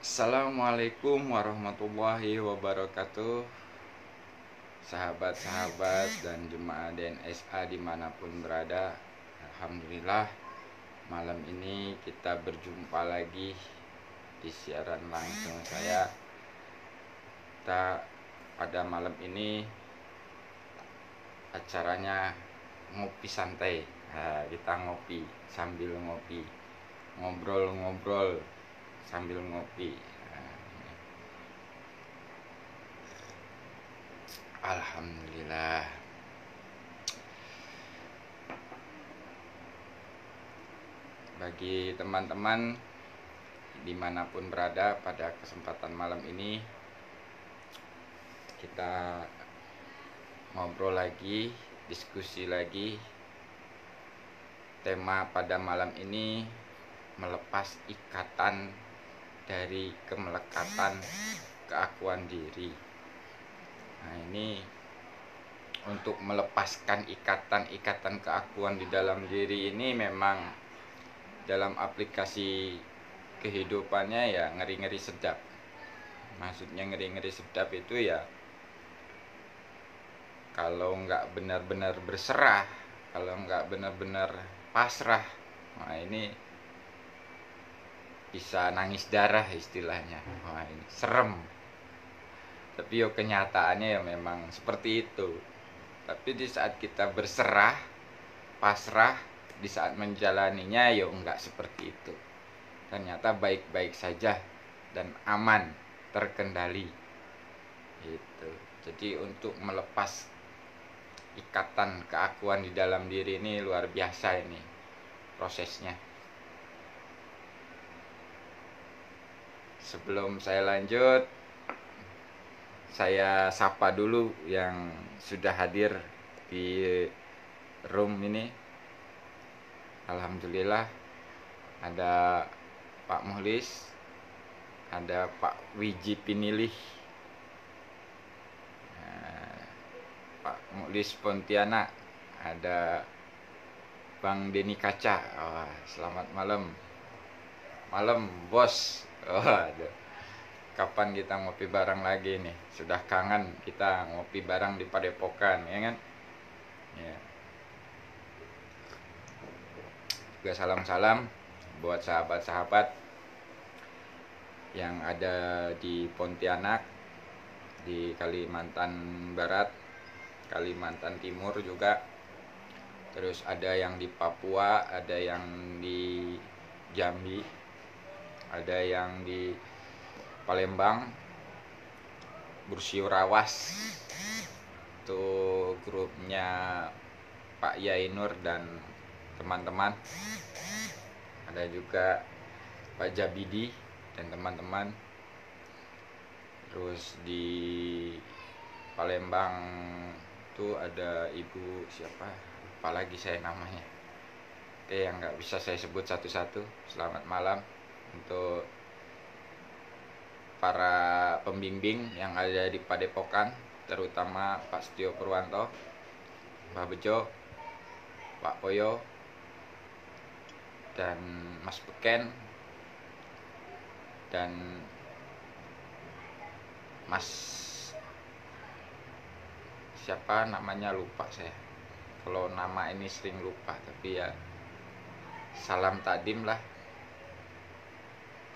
Assalamualaikum warahmatullahi wabarakatuh. Sahabat-sahabat dan jemaah DNSA dimanapun berada, alhamdulillah malam ini kita berjumpa lagi di siaran langsung saya. Kita pada malam ini acaranya ngopi santai. Nah, kita ngopi sambil ngopi, ngobrol-ngobrol sambil ngopi. Alhamdulillah. Bagi teman-teman dimanapun berada, pada kesempatan malam ini kita ngobrol lagi, diskusi lagi. Tema pada malam ini melepas ikatan dari kemelekatan keakuan diri. Nah, ini untuk melepaskan ikatan-ikatan keakuan di dalam diri ini memang dalam aplikasi kehidupannya ya ngeri-ngeri sedap. Maksudnya ngeri-ngeri sedap itu ya kalau nggak benar-benar berserah, kalau nggak benar-benar pasrah, nah ini bisa nangis darah istilahnya. Wah, ini serem. Tapi yo kenyataannya ya memang seperti itu. Tapi di saat kita berserah, pasrah, di saat menjalaninya yo enggak seperti itu. Ternyata baik-baik saja dan aman, terkendali. Gitu. Jadi untuk melepas ikatan keakuan di dalam diri ini luar biasa ini prosesnya. Sebelum saya lanjut, saya sapa dulu yang sudah hadir di room ini. Alhamdulillah ada Pak Muhlis, ada Pak Wiji Pinilih, Pak Muhlis Pontianak, ada Bang Denny Kaca. Oh, selamat malam. Malam bos. Oh, aduh. Kapan kita ngopi bareng lagi nih? Sudah kangen kita ngopi bareng di Padepokan, ya kan? Ya. Juga salam-salam buat sahabat-sahabat yang ada di Pontianak, di Kalimantan Barat, Kalimantan Timur juga. Terus ada yang di Papua, ada yang di Jambi, ada yang di Palembang, Bursiurawas, itu grupnya Pak Yai Nur dan teman-teman. Ada juga Pak Jabidi dan teman-teman. Terus di Palembang itu ada Ibu siapa? Lupa lagi saya namanya. Oke, yang nggak bisa saya sebut satu-satu. Selamat malam untuk para pembimbing yang ada di Padepokan, terutama Pak Setio Purwanto, Mbak Bejo, Pak Poyo, dan Mas Beken, dan Mas siapa namanya lupa saya. Kalau nama ini sering lupa, tapi ya salam takdim lah.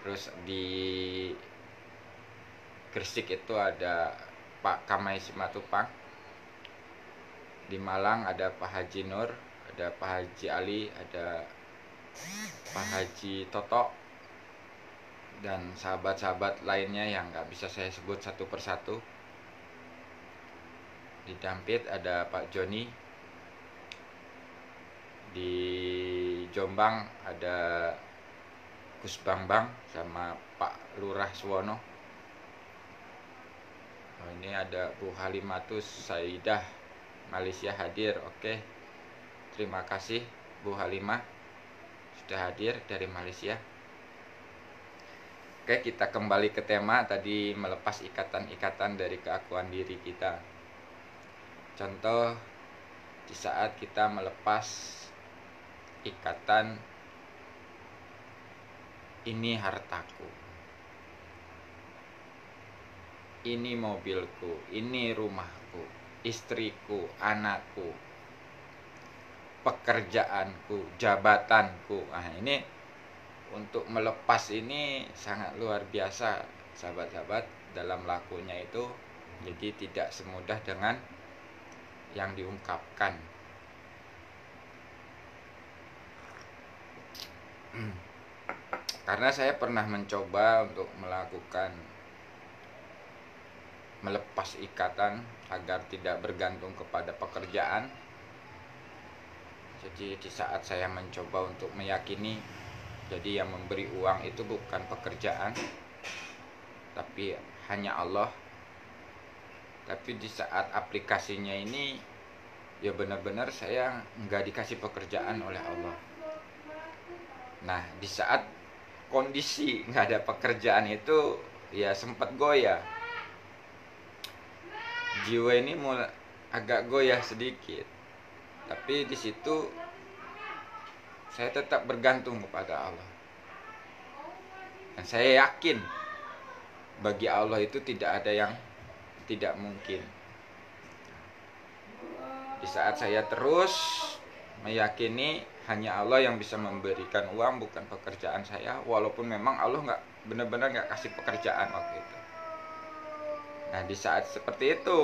Terus di Gresik itu ada Pak Kamai Simatupang. Di Malang ada Pak Haji Nur, ada Pak Haji Ali, ada Pak Haji Toto, dan sahabat-sahabat lainnya yang nggak bisa saya sebut satu persatu. Di Dampit ada Pak Joni. Di Jombang ada Gus Bambang sama Pak Lurah Suwono. Oh, ini ada Bu Halimatus Saidah Malaysia hadir. Oke, terima kasih Bu Halimah sudah hadir dari Malaysia. Oke, kita kembali ke tema tadi, melepas ikatan-ikatan dari keakuan diri kita. Contoh, di saat kita melepas ikatan ini hartaku, ini mobilku, ini rumahku, istriku, anakku, pekerjaanku, jabatanku. Nah, ini untuk melepas ini sangat luar biasa, sahabat-sahabat, dalam lakunya itu. Jadi tidak semudah dengan yang diungkapkan. Karena saya pernah mencoba untuk melepas ikatan agar tidak bergantung kepada pekerjaan. Jadi di saat saya mencoba untuk meyakini, jadi yang memberi uang itu bukan pekerjaan, tapi hanya Allah. Tapi di saat aplikasinya ini, ya benar-benar saya nggak dikasih pekerjaan oleh Allah. Nah, di saat kondisi nggak ada pekerjaan itu, ya sempat goyah. Jiwa ini mulai agak goyah sedikit. Tapi di situ saya tetap bergantung kepada Allah. Dan saya yakin bagi Allah itu tidak ada yang tidak mungkin. Di saat saya terus meyakini hanya Allah yang bisa memberikan uang, bukan pekerjaan saya, walaupun memang Allah nggak benar-benar nggak kasih pekerjaan waktu itu. Nah, di saat seperti itu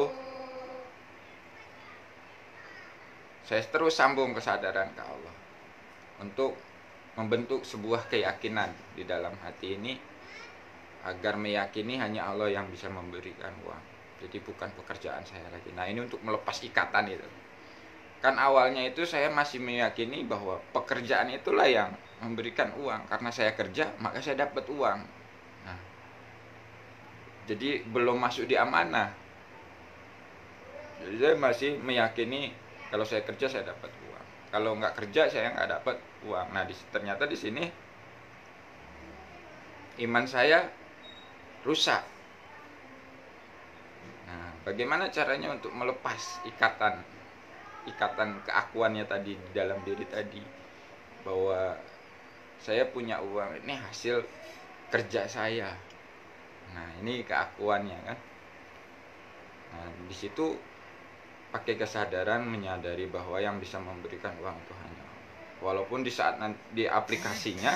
saya terus sambung kesadaran ke Allah untuk membentuk sebuah keyakinan di dalam hati ini, agar meyakini hanya Allah yang bisa memberikan uang. Jadi bukan pekerjaan saya lagi. Nah, ini untuk melepas ikatan itu. Kan awalnya itu saya masih meyakini bahwa pekerjaan itulah yang memberikan uang. Karena saya kerja, maka saya dapat uang. Nah, jadi belum masuk di amanah. Jadi saya masih meyakini kalau saya kerja saya dapat uang. Kalau nggak kerja saya nggak dapat uang. Nah, ternyata di sini iman saya rusak. Nah, bagaimana caranya untuk melepas ikatan keakuannya tadi di dalam diri tadi, bahwa saya punya uang ini hasil kerja saya. Nah, ini keakuannya kan. Nah, di situ pakai kesadaran menyadari bahwa yang bisa memberikan uang itu hanya Allah. Walaupun di saat di aplikasinya,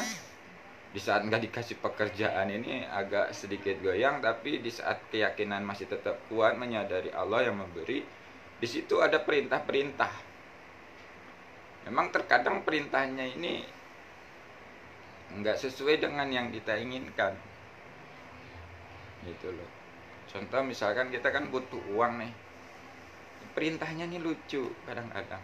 di saat nggak dikasih pekerjaan ini agak sedikit goyang, tapi di saat keyakinan masih tetap kuat menyadari Allah yang memberi, di situ ada perintah-perintah. Memang terkadang perintahnya ini nggak sesuai dengan yang kita inginkan, gitu loh. Contoh misalkan kita kan butuh uang nih, perintahnya nih lucu kadang-kadang.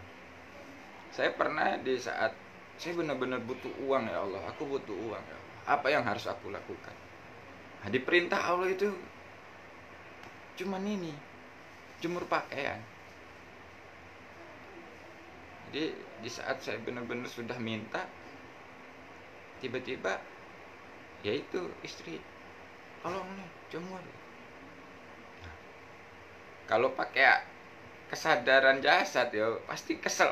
Saya pernah di saat saya benar-benar butuh uang, ya Allah, aku butuh uang, ya Allah, apa yang harus aku lakukan? Nah, di perintah Allah itu cuman ini, jemur pakaian. Jadi di saat saya benar-benar sudah minta, tiba-tiba yaitu istri, tolong nih jemur. Nah, kalau pakai kesadaran jasad ya pasti kesel.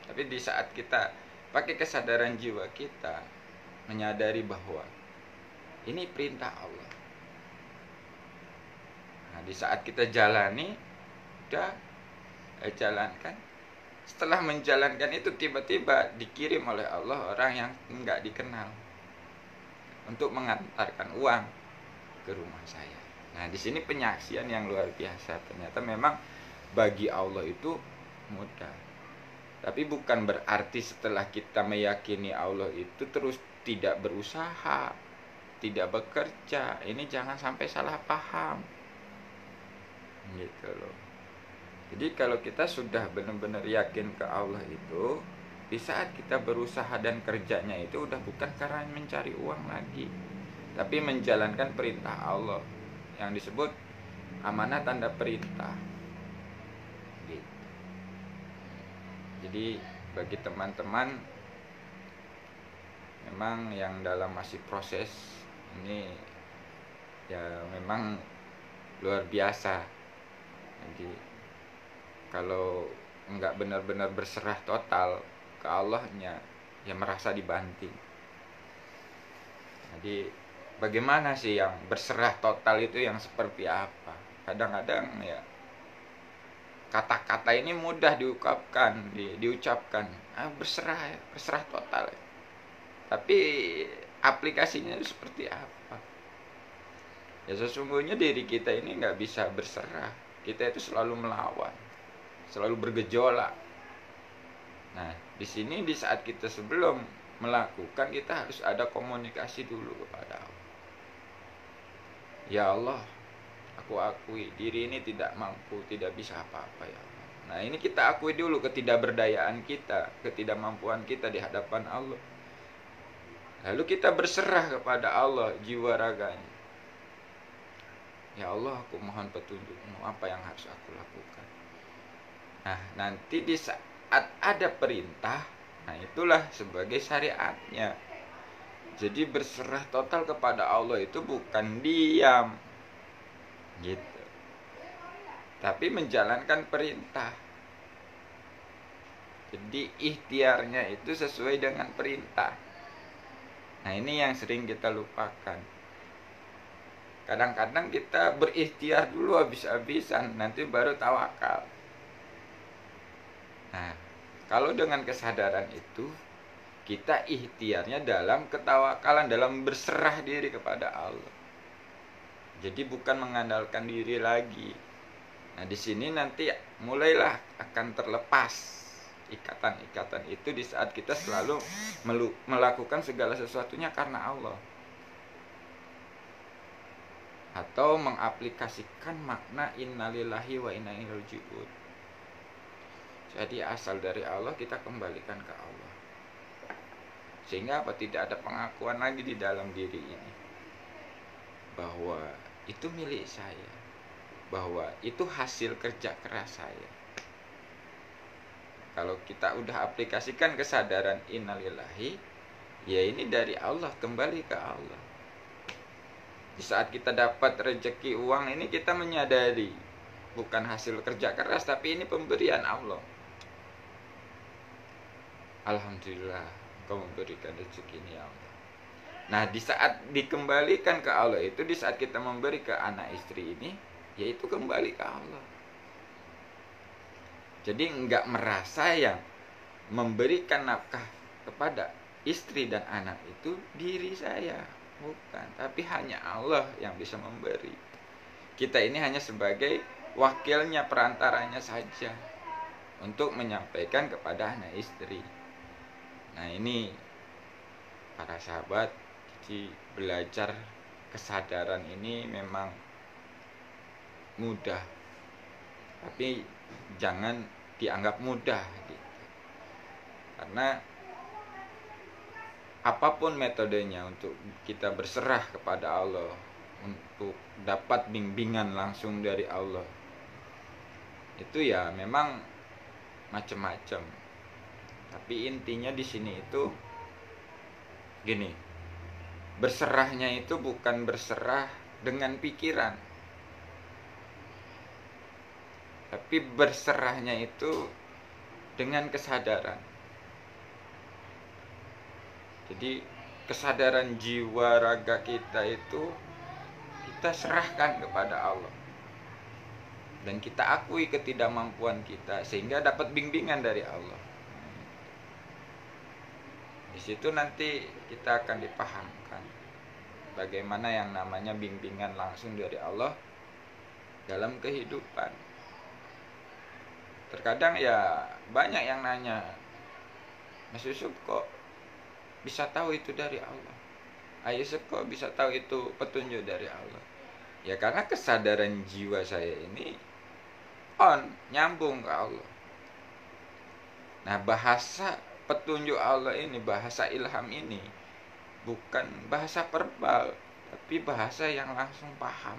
Tapi di saat kita pakai kesadaran jiwa kita, menyadari bahwa ini perintah Allah. Nah, di saat kita jalani, udah jalankan. Setelah menjalankan itu, tiba-tiba dikirim oleh Allah orang yang enggak dikenal untuk mengantarkan uang ke rumah saya. Nah, di sini penyaksian yang luar biasa. Ternyata memang bagi Allah itu mudah. Tapi bukan berarti setelah kita meyakini Allah itu terus tidak berusaha, tidak bekerja. Ini jangan sampai salah paham, gitu loh. Jadi kalau kita sudah benar-benar yakin ke Allah itu, di saat kita berusaha dan kerjanya itu udah bukan karena mencari uang lagi, tapi menjalankan perintah Allah yang disebut amanah tanda perintah. Gitu. Jadi bagi teman-teman memang yang dalam masih proses ini, ya memang luar biasa. Jadi kalau enggak benar-benar berserah total ke Allahnya, ya merasa dibanting. Jadi bagaimana sih yang berserah total itu yang seperti apa? Kadang-kadang ya kata-kata ini mudah diucapkan, berserah ya, berserah total ya. Tapi aplikasinya itu seperti apa? Ya sesungguhnya diri kita ini nggak bisa berserah. Kita itu selalu melawan, selalu bergejolak. Nah, di sini di saat kita sebelum melakukan, kita harus ada komunikasi dulu kepada Allah. Ya Allah, aku akui diri ini tidak mampu, tidak bisa apa-apa ya Allah. Nah, ini kita akui dulu ketidakberdayaan kita, ketidakmampuan kita di hadapan Allah. Lalu kita berserah kepada Allah jiwa raganya. Ya Allah, aku mohon petunjukmu, apa yang harus aku lakukan. Nah, nanti di saat ada perintah, nah itulah sebagai syariatnya. Jadi berserah total kepada Allah itu bukan diam gitu, tapi menjalankan perintah. Jadi ikhtiarnya itu sesuai dengan perintah. Nah, ini yang sering kita lupakan. Kadang-kadang kita berikhtiar dulu habis-habisan, nanti baru tawakal. Nah, kalau dengan kesadaran itu, kita ikhtiarnya dalam ketawakalan, dalam berserah diri kepada Allah. Jadi bukan mengandalkan diri lagi. Nah, di sini nanti mulailah akan terlepas ikatan-ikatan itu di saat kita selalu melakukan segala sesuatunya karena Allah. Atau mengaplikasikan makna innalillahi wa inna ilaihi raji'un. Jadi asal dari Allah, kita kembalikan ke Allah. Sehingga apa? Tidak ada pengakuan lagi di dalam diri ini bahwa itu milik saya, bahwa itu hasil kerja keras saya. Kalau kita udah aplikasikan kesadaran innalillahi, ya ini dari Allah, kembali ke Allah. Di saat kita dapat rezeki uang ini, kita menyadari bukan hasil kerja keras, tapi ini pemberian Allah. Alhamdulillah, Engkau memberikan rezeki ini ya Allah. Nah, di saat dikembalikan ke Allah itu, di saat kita memberi ke anak istri ini, yaitu kembali ke Allah. Jadi enggak merasa yang memberikan nafkah kepada istri dan anak itu diri saya, bukan, tapi hanya Allah yang bisa memberi. Kita ini hanya sebagai wakilnya, perantaranya saja untuk menyampaikan kepada anak istri. Nah, ini para sahabat, jadi belajar kesadaran ini memang mudah, tapi jangan dianggap mudah gitu. Karena apapun metodenya untuk kita berserah kepada Allah, untuk dapat bimbingan langsung dari Allah, itu ya memang macam-macam. Tapi intinya di sini itu gini, berserahnya itu bukan berserah dengan pikiran, tapi berserahnya itu dengan kesadaran. Jadi kesadaran jiwa raga kita itu kita serahkan kepada Allah, dan kita akui ketidakmampuan kita sehingga dapat bimbingan dari Allah. Di situ nanti kita akan dipahamkan bagaimana yang namanya bimbingan langsung dari Allah dalam kehidupan. Terkadang ya banyak yang nanya, Mas Yusuf kok bisa tahu itu dari Allah? Yusuf kok bisa tahu itu petunjuk dari Allah? Ya karena kesadaran jiwa saya ini nyambung ke Allah. Nah, bahasa petunjuk Allah ini, bahasa ilham ini bukan bahasa verbal, tapi bahasa yang langsung paham.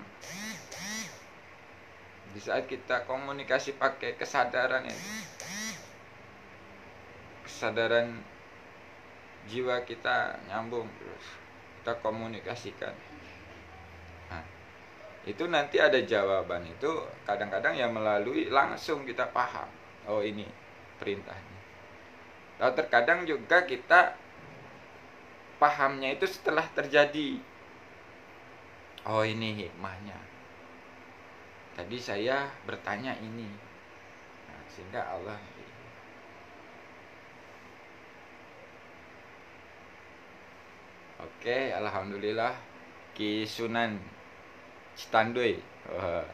Di saat kita komunikasi pakai kesadaran ini, kesadaran jiwa kita nyambung terus, kita komunikasikan. Nah, itu nanti ada jawaban itu kadang-kadang ya melalui langsung kita paham, oh ini perintahnya. Lalu terkadang juga kita pahamnya itu setelah terjadi. Oh, ini hikmahnya. Tadi saya bertanya ini. Nah, sehingga Allah. Oke, alhamdulillah. Ki Sunan Citanduy. Wah,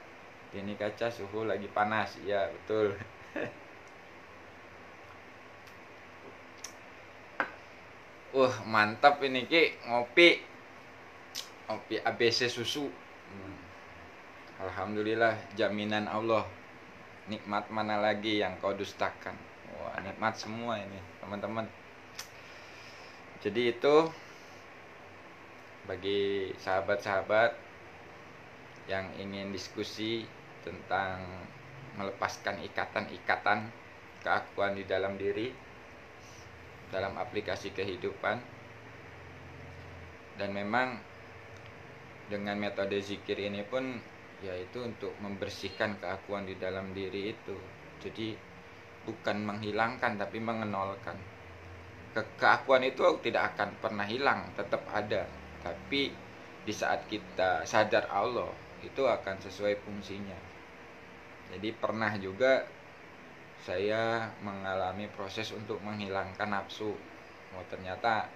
ini kaca suhu lagi panas. Ya, betul. Mantap ini Ki, ngopi. Ngopi ABC susu. Alhamdulillah, jaminan Allah. Nikmat mana lagi yang kau dustakan? Wah, nikmat semua ini, teman-teman. Jadi itu bagi sahabat-sahabat yang ingin diskusi tentang melepaskan ikatan-ikatan keakuan di dalam diri dalam aplikasi kehidupan, dan memang dengan metode zikir ini pun yaitu untuk membersihkan keakuan di dalam diri itu. Jadi bukan menghilangkan tapi mengenolkan. Keakuan itu tidak akan pernah hilang, tetap ada. Tapi di saat kita sadar Allah, itu akan sesuai fungsinya. Jadi pernah juga saya mengalami proses untuk menghilangkan nafsu. Ternyata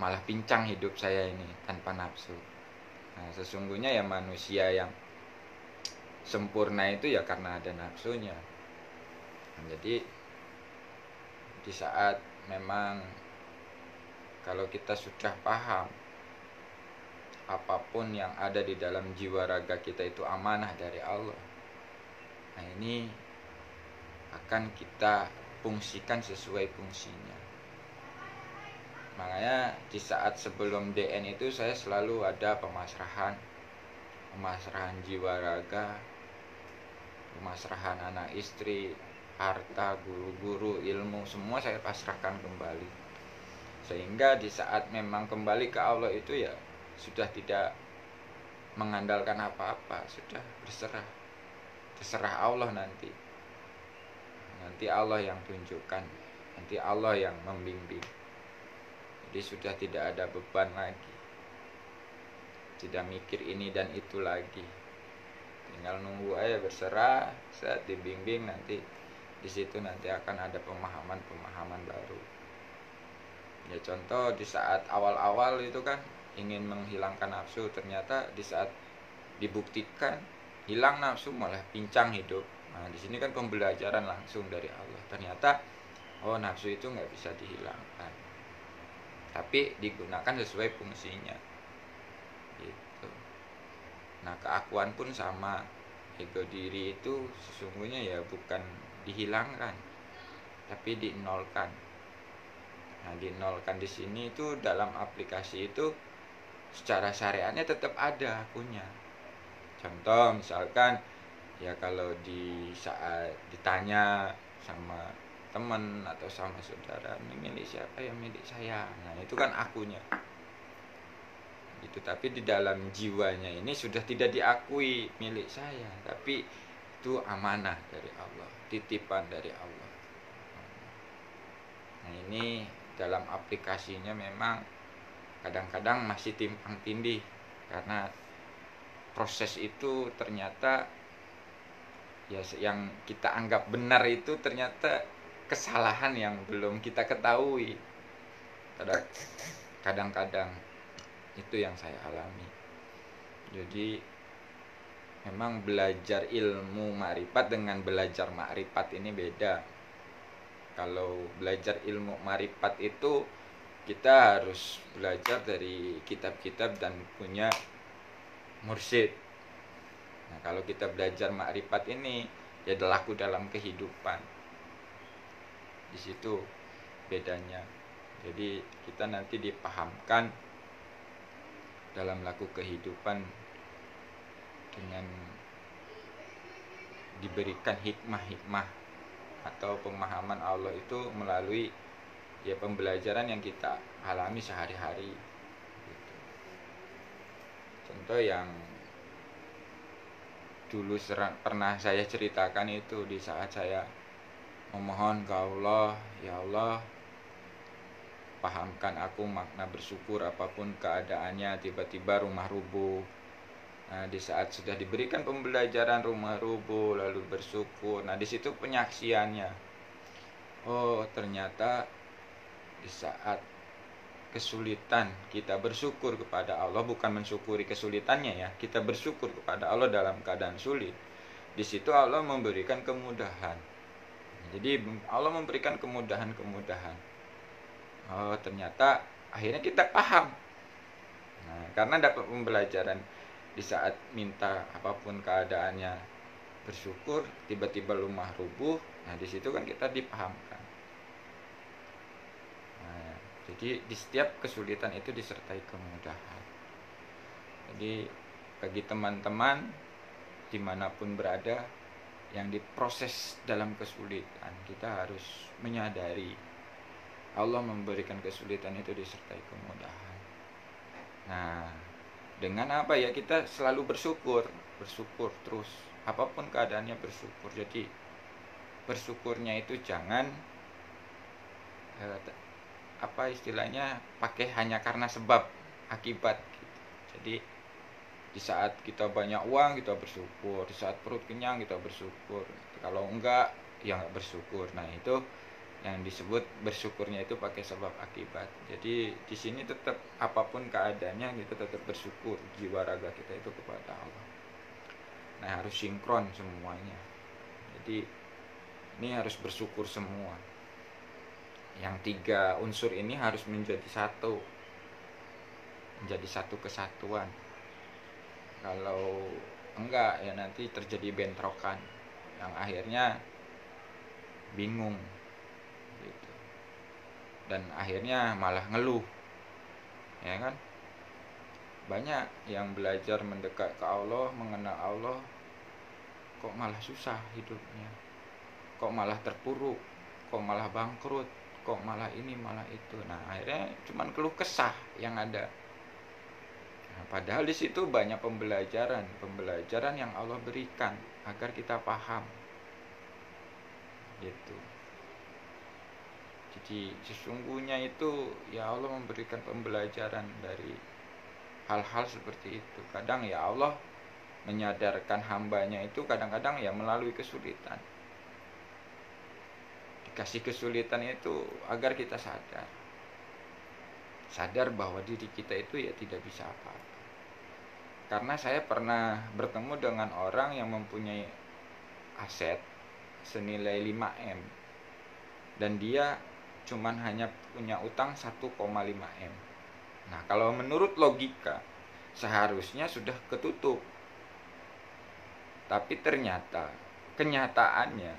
malah pincang hidup saya ini tanpa nafsu. Nah, sesungguhnya ya manusia yang sempurna itu ya karena ada nafsunya. Nah, jadi di saat memang kalau kita sudah paham apapun yang ada di dalam jiwa raga kita itu amanah dari Allah, nah ini akan kita fungsikan sesuai fungsinya. Makanya di saat sebelum DN itu saya selalu ada pemasrahan jiwa raga, pemasrahan anak istri, harta, guru-guru, ilmu, semua saya pasrahkan kembali. Sehingga di saat memang kembali ke Allah itu ya sudah tidak mengandalkan apa-apa, sudah berserah. Terserah Allah nanti. Nanti Allah yang tunjukkan, nanti Allah yang membimbing. Jadi sudah tidak ada beban lagi, tidak mikir ini dan itu lagi, tinggal nunggu aja, berserah, saat dibimbing nanti di situ nanti akan ada pemahaman baru. Ya contoh di saat awal-awal itu kan ingin menghilangkan nafsu, ternyata di saat dibuktikan hilang nafsu malah pincang hidup. Nah di sini kan pembelajaran langsung dari Allah. Ternyata nafsu itu nggak bisa dihilangkan, tapi digunakan sesuai fungsinya. Gitu. Nah keakuan pun sama. Ego diri itu sesungguhnya ya bukan dihilangkan, tapi dinolkan. Nah dinolkan di sini itu dalam aplikasi itu secara syariatnya tetap ada akunya. Contoh misalkan ya kalau di saat ditanya sama teman atau sama saudara, ini milik siapa? Ya milik saya. Nah itu kan akunya gitu. Tapi di dalam jiwanya ini sudah tidak diakui milik saya, tapi itu amanah dari Allah, titipan dari Allah. Nah ini dalam aplikasinya memang kadang-kadang masih timpang tindih, karena proses itu ternyata ya yang kita anggap benar itu ternyata kesalahan yang belum kita ketahui. Kadang-kadang itu yang saya alami. Jadi memang belajar ilmu ma'rifat dengan belajar ma'rifat ini beda. Kalau belajar ilmu ma'rifat itu kita harus belajar dari kitab-kitab dan punya mursyid. Nah, kalau kita belajar ma'rifat ini ya berlaku dalam kehidupan. Di situ bedanya. Jadi kita nanti dipahamkan dalam laku kehidupan dengan diberikan hikmah-hikmah atau pemahaman Allah itu melalui ya pembelajaran yang kita alami sehari-hari gitu. Contoh yang dulu pernah saya ceritakan itu di saat saya memohon ke Allah, ya Allah pahamkan aku makna bersyukur apapun keadaannya. Tiba-tiba rumah rubuh. Nah, di saat sudah diberikan pembelajaran rumah rubuh lalu bersyukur. Nah, di situ penyaksiannya. Oh, ternyata di saat kesulitan kita bersyukur kepada Allah, bukan mensyukuri kesulitannya ya. Kita bersyukur kepada Allah dalam keadaan sulit. Di situ Allah memberikan kemudahan. Jadi Allah memberikan kemudahan-kemudahan. Oh, ternyata akhirnya kita paham. Nah, karena dapat pembelajaran di saat minta apapun keadaannya bersyukur, tiba-tiba rumah rubuh. Nah, di situ kan kita dipahamkan. Nah, jadi di setiap kesulitan itu disertai kemudahan. Jadi bagi teman-teman dimanapun berada yang diproses dalam kesulitan, kita harus menyadari Allah memberikan kesulitan itu disertai kemudahan. Nah, dengan apa ya, kita selalu bersyukur terus, apapun keadaannya bersyukur. Jadi bersyukurnya itu jangan apa istilahnya, pakai hanya karena sebab akibat gitu. Jadi di saat kita banyak uang kita bersyukur, di saat perut kenyang kita bersyukur, kalau enggak ya enggak bersyukur. Nah, itu yang disebut bersyukurnya itu pakai sebab akibat. Jadi di sini tetap apapun keadaannya kita tetap bersyukur, jiwa raga kita itu kepada Allah. Nah, harus sinkron semuanya. Jadi ini harus bersyukur semua. Yang 3 unsur ini harus menjadi satu, menjadi satu kesatuan. Kalau enggak ya nanti terjadi bentrokan yang akhirnya bingung gitu. Dan akhirnya malah ngeluh. Ya kan? Banyak yang belajar mendekat ke Allah, mengenal Allah, kok malah susah hidupnya. Kok malah terpuruk, kok malah bangkrut, kok malah ini malah itu. Nah, akhirnya cuman keluh kesah yang ada. Nah, padahal di situ banyak pembelajaran yang Allah berikan agar kita paham. Gitu. Jadi sesungguhnya itu ya Allah memberikan pembelajaran dari hal-hal seperti itu. Kadang ya Allah menyadarkan hambanya itu kadang-kadang ya melalui kesulitan. Dikasih kesulitan itu agar kita sadar bahwa diri kita itu ya tidak bisa apa-apa. Karena saya pernah bertemu dengan orang yang mempunyai aset senilai 5M dan dia cuman hanya punya utang 1,5M. Nah, kalau menurut logika seharusnya sudah ketutup. Tapi ternyata kenyataannya,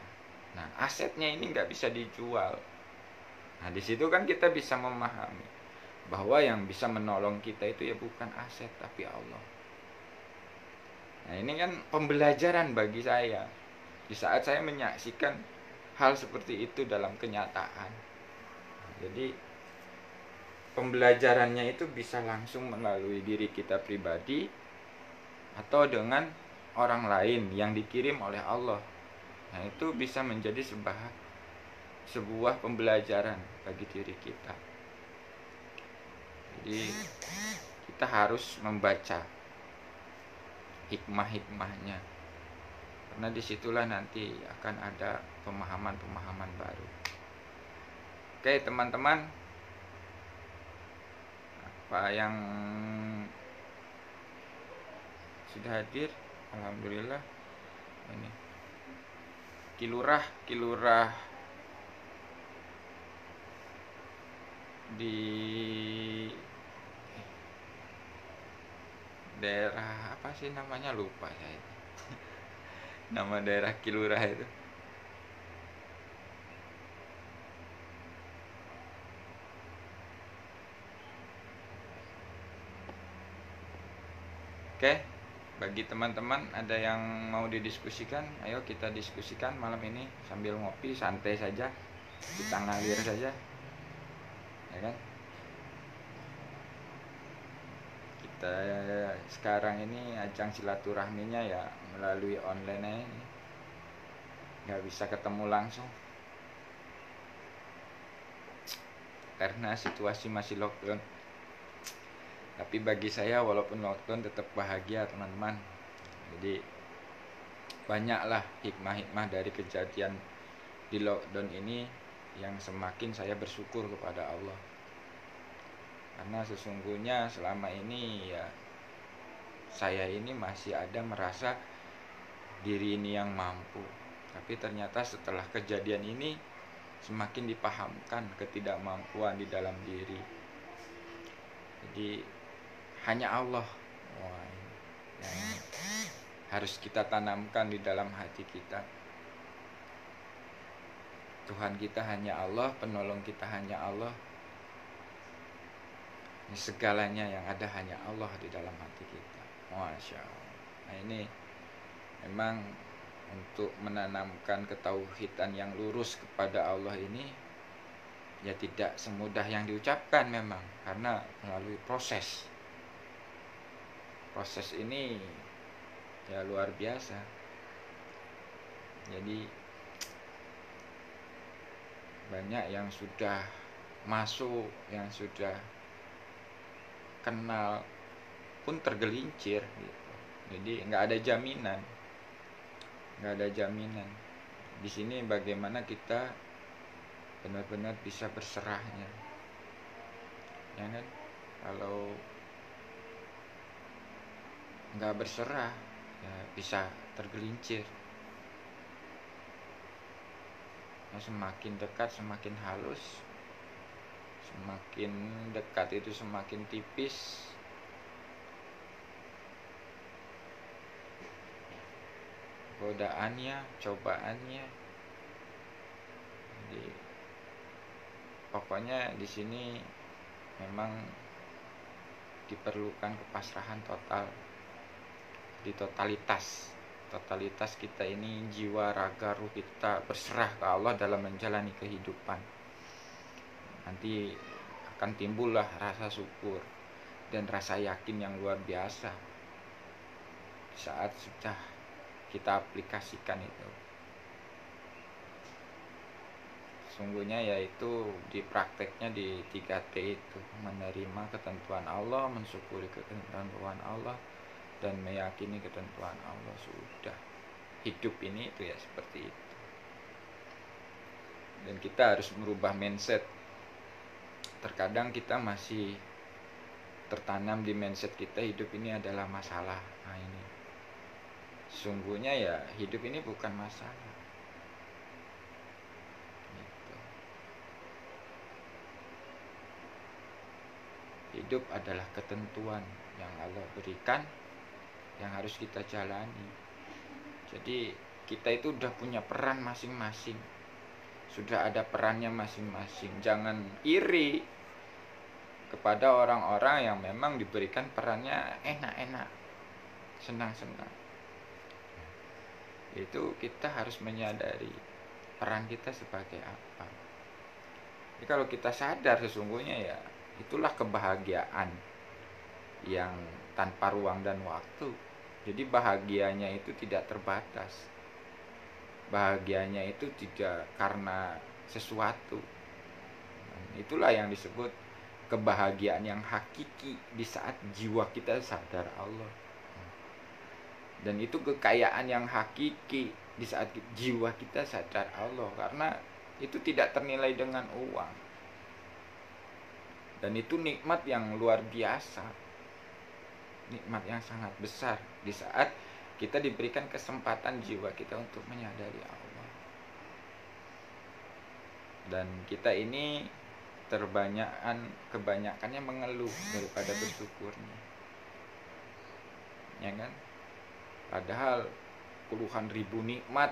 nah asetnya ini nggak bisa dijual. Nah, di situ kan kita bisa memahami bahwa yang bisa menolong kita itu ya bukan aset tapi Allah. Nah, ini kan pembelajaran bagi saya di saat saya menyaksikan hal seperti itu dalam kenyataan. Nah, jadi pembelajarannya itu bisa langsung melalui diri kita pribadi atau dengan orang lain yang dikirim oleh Allah. Nah, itu bisa menjadi sebuah pembelajaran bagi diri kita. Jadi kita harus membaca hikmah-hikmahnya, karena disitulah nanti akan ada pemahaman-pemahaman baru. Oke teman-teman, apa yang sudah hadir, alhamdulillah. Ini kilurah di daerah apa sih namanya, lupa saya itu. Nama daerah kilurah itu. Oke, bagi teman-teman ada yang mau didiskusikan, ayo kita diskusikan malam ini sambil ngopi santai saja, kita ngalir saja, ya kan? Kita sekarang ini ajang silaturahminya ya melalui online aja, nggak bisa ketemu langsung. karena situasi masih lockdown. Tapi bagi saya walaupun lockdown tetap bahagia teman-teman. Jadi banyaklah hikmah-hikmah dari kejadian di lockdown ini yang semakin saya bersyukur kepada Allah. Karena sesungguhnya selama ini ya saya ini masih ada merasa diri ini yang mampu. Tapi ternyata setelah kejadian ini semakin dipahamkan ketidakmampuan di dalam diri. Jadi hanya Allah yang harus kita tanamkan di dalam hati kita. Tuhan kita hanya Allah, penolong kita hanya Allah. Segalanya yang ada hanya Allah di dalam hati kita. Masya Allah. Nah ini memang untuk menanamkan ketauhidan yang lurus kepada Allah ini ya tidak semudah yang diucapkan memang, karena melalui proses ini ya luar biasa. Jadi banyak yang sudah masuk, yang sudah kenal pun tergelincir gitu. Jadi nggak ada jaminan di sini bagaimana kita benar-benar bisa berserahnya, ya kan? Kalau nggak berserah ya bisa tergelincir. Ya, semakin dekat semakin halus, semakin dekat itu semakin tipis. Godaannya, cobaannya. Jadi pokoknya di sini memang diperlukan kepasrahan total. Di totalitas kita ini, jiwa, raga, ruh kita berserah ke Allah dalam menjalani kehidupan. Nanti akan timbullah rasa syukur dan rasa yakin yang luar biasa saat sudah kita aplikasikan itu. Sungguhnya yaitu di prakteknya di 3T itu, menerima ketentuan Allah, mensyukuri ketentuan Allah, dan meyakini ketentuan Allah. Sudah, hidup ini itu ya seperti itu. Dan kita harus merubah mindset. Terkadang kita masih tertanam di mindset kita hidup ini adalah masalah. Nah ini sungguhnya ya hidup ini bukan masalah gitu. Hidup adalah ketentuan yang Allah berikan, yang harus kita jalani. Jadi kita itu udah punya peran masing-masing, sudah ada perannya masing-masing. Jangan iri kepada orang-orang yang memang diberikan perannya enak-enak, senang-senang. Itu kita harus menyadari peran kita sebagai apa. Jadi kalau kita sadar sesungguhnya ya itulah kebahagiaan yang tanpa ruang dan waktu. Jadi bahagianya itu tidak terbatas. Bahagianya itu tidak karena sesuatu. Itulah yang disebut kebahagiaan yang hakiki di saat jiwa kita sadar Allah. Dan itu kekayaan yang hakiki di saat jiwa kita sadar Allah, karena itu tidak ternilai dengan uang. Dan itu nikmat yang luar biasa, nikmat yang sangat besar di saat kita diberikan kesempatan jiwa kita untuk menyadari Allah. Dan kita ini kebanyakannya mengeluh daripada bersyukurnya, ya kan? Padahal puluhan ribu nikmat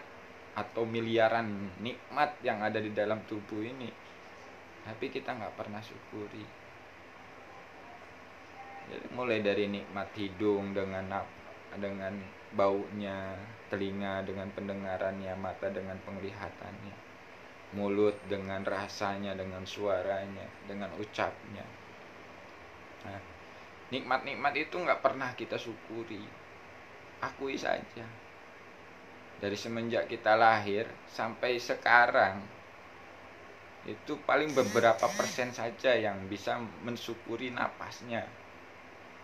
atau miliaran nikmat yang ada di dalam tubuh ini, tapi kita nggak pernah syukuri. Jadi mulai dari nikmat hidung dengan baunya, telinga dengan pendengarannya, mata dengan penglihatannya, mulut dengan rasanya, dengan suaranya, dengan ucapnya. Nah, nikmat-nikmat itu nggak pernah kita syukuri. Akui saja. Dari semenjak kita lahir sampai sekarang, itu paling beberapa persen saja yang bisa mensyukuri napasnya,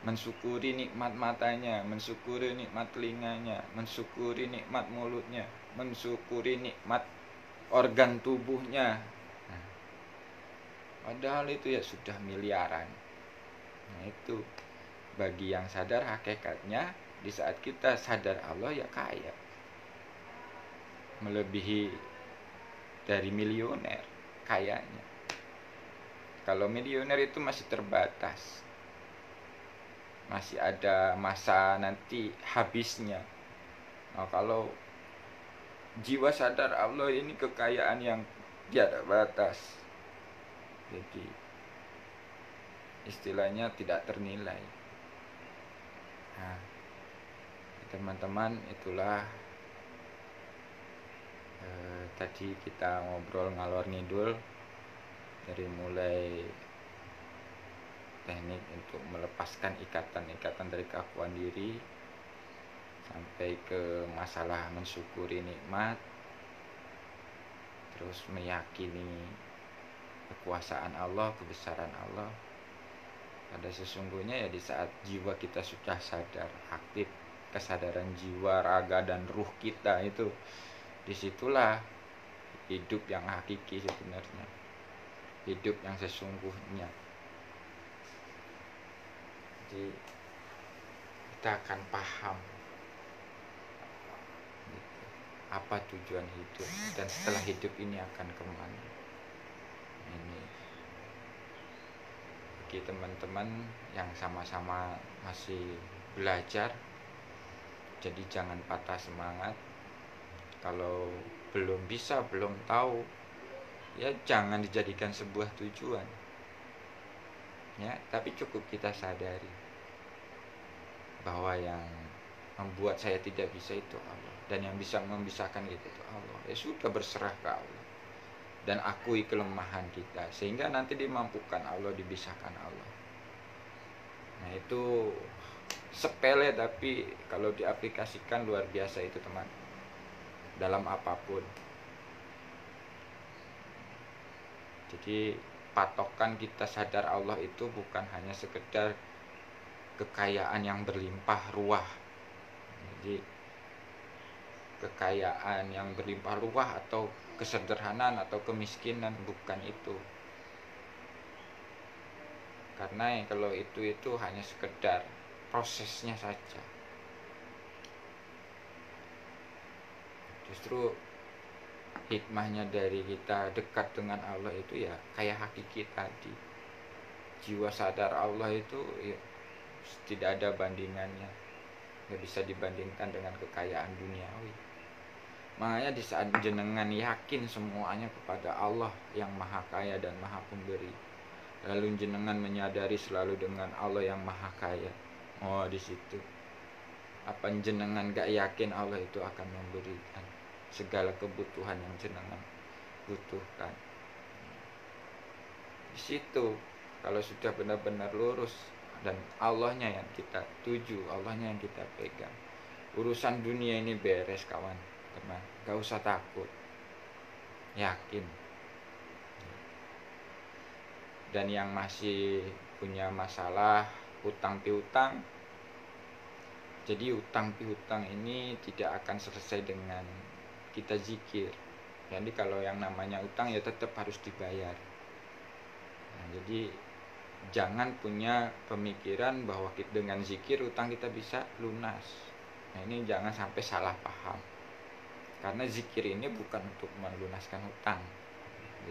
mensyukuri nikmat matanya, mensyukuri nikmat telinganya, mensyukuri nikmat mulutnya, mensyukuri nikmat organ tubuhnya. Nah, padahal itu ya sudah miliaran. Nah itu bagi yang sadar hakikatnya, di saat kita sadar Allah ya kaya, melebihi dari milioner kayanya. Kalau milioner itu masih terbatas, masih ada masa nanti habisnya. Nah, kalau jiwa sadar Allah ini kekayaan yang tiada batas, jadi istilahnya tidak ternilai. Nah, teman-teman, itulah tadi kita ngobrol ngalor ngidul, dari mulai teknik untuk melepaskan ikatan-ikatan dari keakuan diri, sampai ke masalah mensyukuri nikmat, terus meyakini kekuasaan Allah, kebesaran Allah. Pada sesungguhnya ya di saat jiwa kita sudah sadar, aktif kesadaran jiwa, raga, dan ruh kita itu, disitulah hidup yang hakiki sebenarnya, hidup yang sesungguhnya. Jadi kita akan paham apa tujuan hidup dan setelah hidup ini akan kemana. Ini bagi teman-teman yang sama-sama masih belajar, jadi jangan patah semangat. Kalau belum bisa, belum tahu, ya jangan dijadikan sebuah tujuan, ya. Tapi cukup kita sadari bahwa yang membuat saya tidak bisa itu Allah, dan yang bisa memisahkan itu Allah. Ya sudah, berserah ke Allah dan akui kelemahan kita, sehingga nanti dimampukan Allah, dibisahkan Allah. Nah itu sepele, tapi kalau diaplikasikan luar biasa itu teman, dalam apapun. Jadi patokan kita sadar Allah itu bukan hanya sekedar kekayaan yang berlimpah ruah. Jadi kekayaan yang berlimpah ruah atau kesederhanaan atau kemiskinan, bukan itu. Karena kalau itu hanya sekedar prosesnya saja. Justru hikmahnya dari kita dekat dengan Allah itu ya kayak hakiki tadi. Jiwa sadar Allah itu ya, tidak ada bandingannya, nggak bisa dibandingkan dengan kekayaan duniawi. Makanya di saat jenengan yakin semuanya kepada Allah yang maha kaya dan maha pemberi, lalu jenengan menyadari selalu dengan Allah yang maha kaya, oh di situ apa jenengan gak yakin Allah itu akan memberikan segala kebutuhan yang jenengan butuhkan. Di situ kalau sudah benar-benar lurus dan Allahnya yang kita tuju, Allahnya yang kita pegang, urusan dunia ini beres kawan, teman, gak usah takut, yakin. Dan yang masih punya masalah hutang piutang, jadi utang piutang ini tidak akan selesai dengan kita zikir. Jadi kalau yang namanya utang ya tetap harus dibayar. Nah, jadi jangan punya pemikiran bahwa dengan zikir utang kita bisa lunas. Nah ini jangan sampai salah paham, karena zikir ini bukan untuk melunaskan hutang.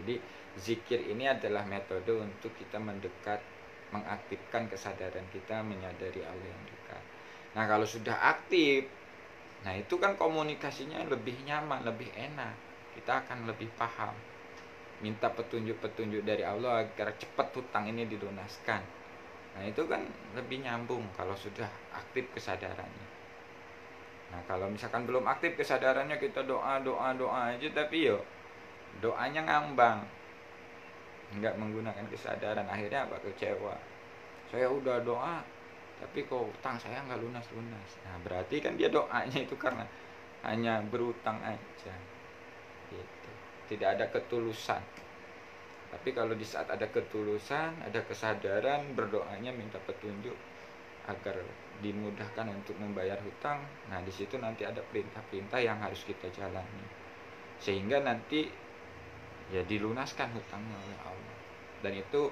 Jadi zikir ini adalah metode untuk kita mendekat, mengaktifkan kesadaran kita, menyadari Allah yang dekat. Nah kalau sudah aktif, nah itu kan komunikasinya lebih nyaman, lebih enak, kita akan lebih paham, minta petunjuk-petunjuk dari Allah agar cepat hutang ini dilunaskan. Nah itu kan lebih nyambung kalau sudah aktif kesadarannya. Nah kalau misalkan belum aktif kesadarannya, kita doa aja, tapi yo doanya ngambang, nggak menggunakan kesadaran, akhirnya apa? Kecewa. Saya udah doa tapi kok utang saya nggak lunas. Nah berarti kan dia doanya itu karena hanya berutang aja gitu. Tidak ada ketulusan. Tapi kalau di saat ada ketulusan, ada kesadaran, berdoanya minta petunjuk agar dimudahkan untuk membayar hutang, nah di situ nanti ada perintah-perintah yang harus kita jalani, sehingga nanti ya dilunaskan hutangnya oleh Allah. Dan itu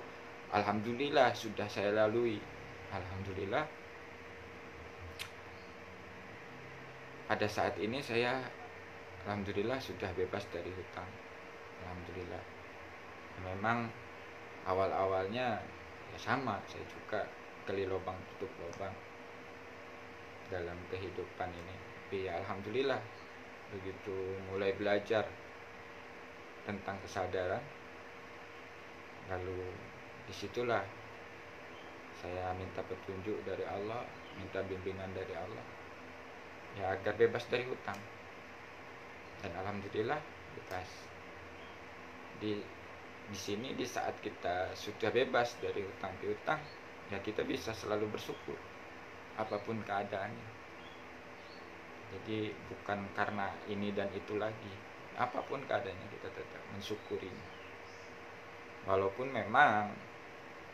alhamdulillah sudah saya lalui. Alhamdulillah pada saat ini saya alhamdulillah sudah bebas dari hutang. Alhamdulillah. Memang awal-awalnya ya sama, saya juga gali lubang tutup lubang dalam kehidupan ini. Tapi ya alhamdulillah begitu mulai belajar tentang kesadaran, lalu disitulah saya minta petunjuk dari Allah, minta bimbingan dari Allah, ya agar bebas dari hutang. Dan alhamdulillah bebas. Di sini di saat kita sudah bebas dari hutang piutang, ya kita bisa selalu bersyukur apapun keadaannya. Jadi bukan karena ini dan itu lagi, apapun keadaannya kita tetap mensyukurinya. Walaupun memang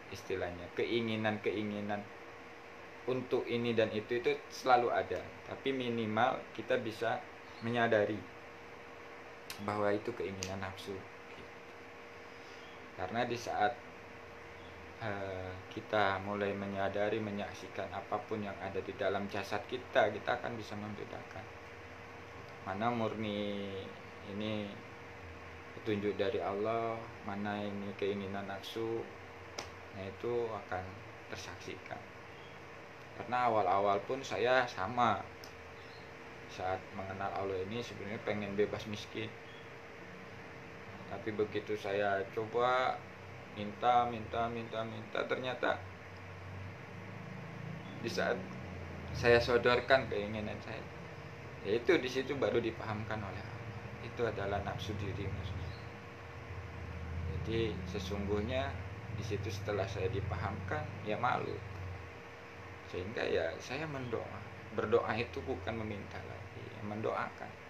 istilahnya keinginan-keinginan untuk ini dan itu selalu ada, tapi minimal kita bisa menyadari bahwa itu keinginan nafsu. Karena di saat kita mulai menyadari, menyaksikan apapun yang ada di dalam jasad kita, kita akan bisa membedakan mana murni ini petunjuk dari Allah, mana ini keinginan nafsu. Nah itu akan tersaksikan. Karena awal-awal pun saya sama, saat mengenal Allah ini sebenarnya pengen bebas miskin. Tapi begitu saya coba minta, ternyata di saat saya sodorkan keinginan saya, yaitu di situ baru dipahamkan oleh Allah, itu adalah nafsu diri maksudnya. Jadi sesungguhnya di situ setelah saya dipahamkan, ya malu, sehingga ya saya berdoa itu bukan meminta lagi, mendoakan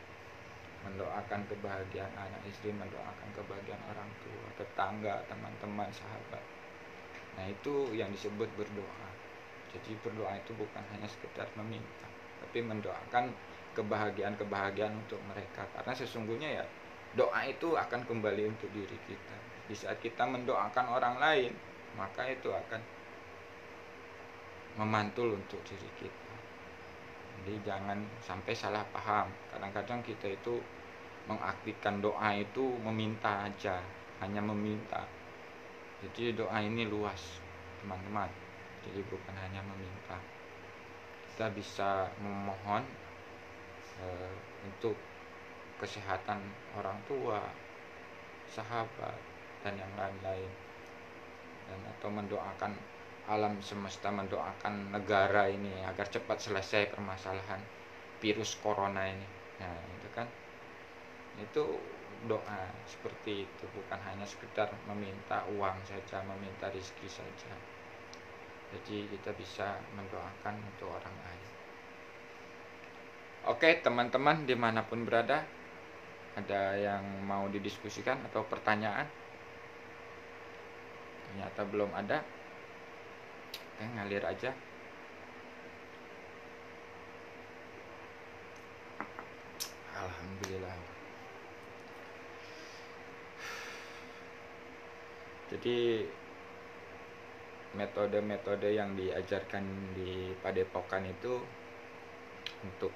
kebahagiaan anak istri, mendoakan kebahagiaan orang tua, tetangga, teman-teman, sahabat. Nah itu yang disebut berdoa. Jadi berdoa itu bukan hanya sekedar meminta, tapi mendoakan kebahagiaan untuk mereka. Karena sesungguhnya ya doa itu akan kembali untuk diri kita. Di saat kita mendoakan orang lain, maka itu akan memantul untuk diri kita. Jadi jangan sampai salah paham. Kadang-kadang kita itu mengartikan doa itu meminta aja, hanya meminta. Jadi doa ini luas, teman-teman. Jadi bukan hanya meminta. Kita bisa memohon untuk kesehatan orang tua, sahabat, dan yang lain-lain. Dan atau mendoakan alam semesta, mendoakan negara ini agar cepat selesai permasalahan virus corona ini. Nah, itu kan itu doa seperti itu, bukan hanya sekedar meminta uang saja, meminta rezeki saja. Jadi kita bisa mendoakan untuk orang lain. Oke teman-teman, dimanapun berada, ada yang mau didiskusikan atau pertanyaan? Ternyata belum ada. Oke, ngalir aja. Alhamdulillah. Jadi metode-metode yang diajarkan di Padepokan itu untuk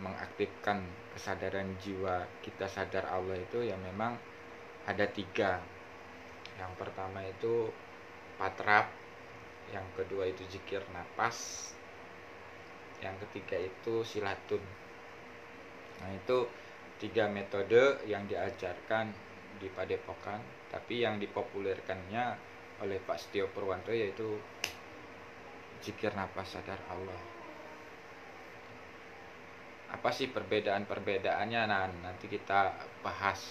mengaktifkan kesadaran jiwa kita sadar Allah itu ya memang ada 3. Yang pertama itu patrap, yang kedua itu zikir napas, yang ketiga itu silatun. Nah itu 3 metode yang diajarkan di Padepokan, tapi yang dipopulerkannya oleh Pak Setio Purwanto yaitu zikir napas sadar Allah. Apa sih perbedaan-perbedaannya? Nah, nanti kita bahas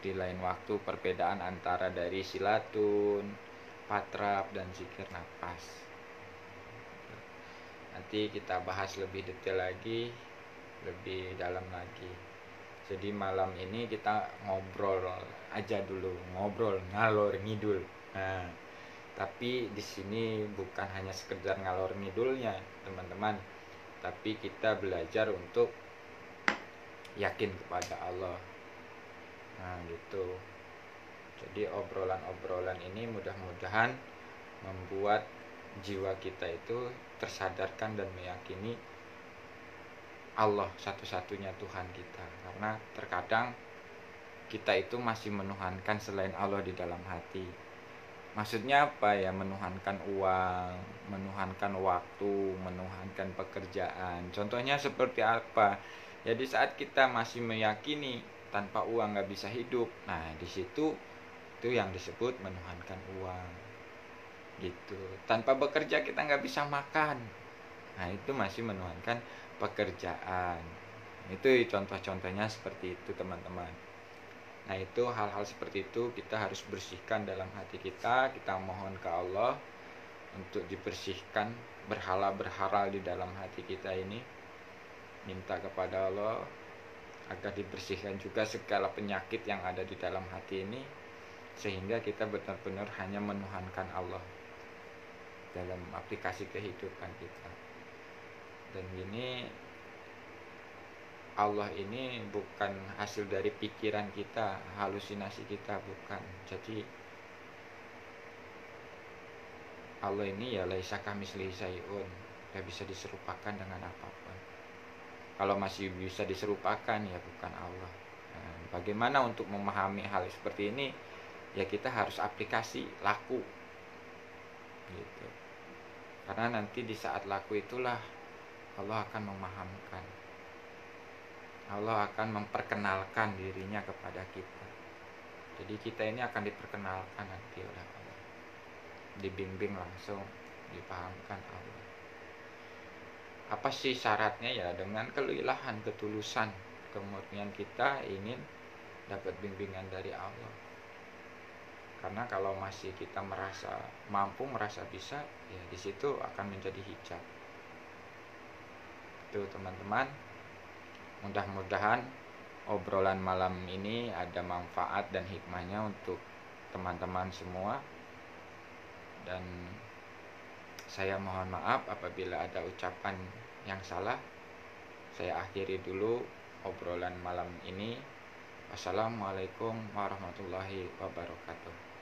di lain waktu perbedaan antara dari silatun, patrap, dan zikir napas. Nanti kita bahas lebih detail lagi, lebih dalam lagi. Jadi malam ini kita ngobrol aja dulu, ngobrol ngalor ngidul. Nah, tapi di sini bukan hanya sekedar ngalor ngidulnya, teman-teman, tapi kita belajar untuk yakin kepada Allah. Nah, gitu. Jadi obrolan-obrolan ini mudah-mudahan membuat jiwa kita itu tersadarkan dan meyakini Allah satu-satunya Tuhan kita. Karena terkadang kita itu masih menuhankan selain Allah di dalam hati. Maksudnya apa ya? Menuhankan uang, menuhankan waktu, menuhankan pekerjaan. Contohnya seperti apa? Ya di saat kita masih meyakini tanpa uang nggak bisa hidup. Nah di situ itu yang disebut menuhankan uang. Gitu. Tanpa bekerja kita nggak bisa makan. Nah itu masih menuhankan pekerjaan. Itu contoh-contohnya seperti itu, teman-teman. Nah itu hal-hal seperti itu kita harus bersihkan dalam hati kita. Kita mohon ke Allah untuk dibersihkan berhala-berhala di dalam hati kita ini. Minta kepada Allah agar dibersihkan juga segala penyakit yang ada di dalam hati ini, sehingga kita benar-benar hanya menuhankan Allah dalam aplikasi kehidupan kita. Dan ini Allah ini bukan hasil dari pikiran kita, halusinasi kita, bukan. Jadi Allah ini ya laisa kamitslihi syai'un, tidak bisa diserupakan dengan apapun. Kalau masih bisa diserupakan ya bukan Allah. Nah, bagaimana untuk memahami hal seperti ini? Ya kita harus aplikasi, laku gitu. Karena nanti di saat laku itulah Allah akan memahamkan. Allah akan memperkenalkan dirinya kepada kita. Jadi kita ini akan diperkenalkan nanti oleh Allah, dibimbing langsung, dipahamkan Allah. Apa sih syaratnya? Ya dengan kelilahan, ketulusan, kemurnian kita ingin dapat bimbingan dari Allah. Karena kalau masih kita merasa mampu, merasa bisa, ya di situ akan menjadi hijab. Itu teman-teman. Mudah-mudahan obrolan malam ini ada manfaat dan hikmahnya untuk teman-teman semua. Dan saya mohon maaf apabila ada ucapan yang salah. Saya akhiri dulu obrolan malam ini. Wassalamualaikum warahmatullahi wabarakatuh.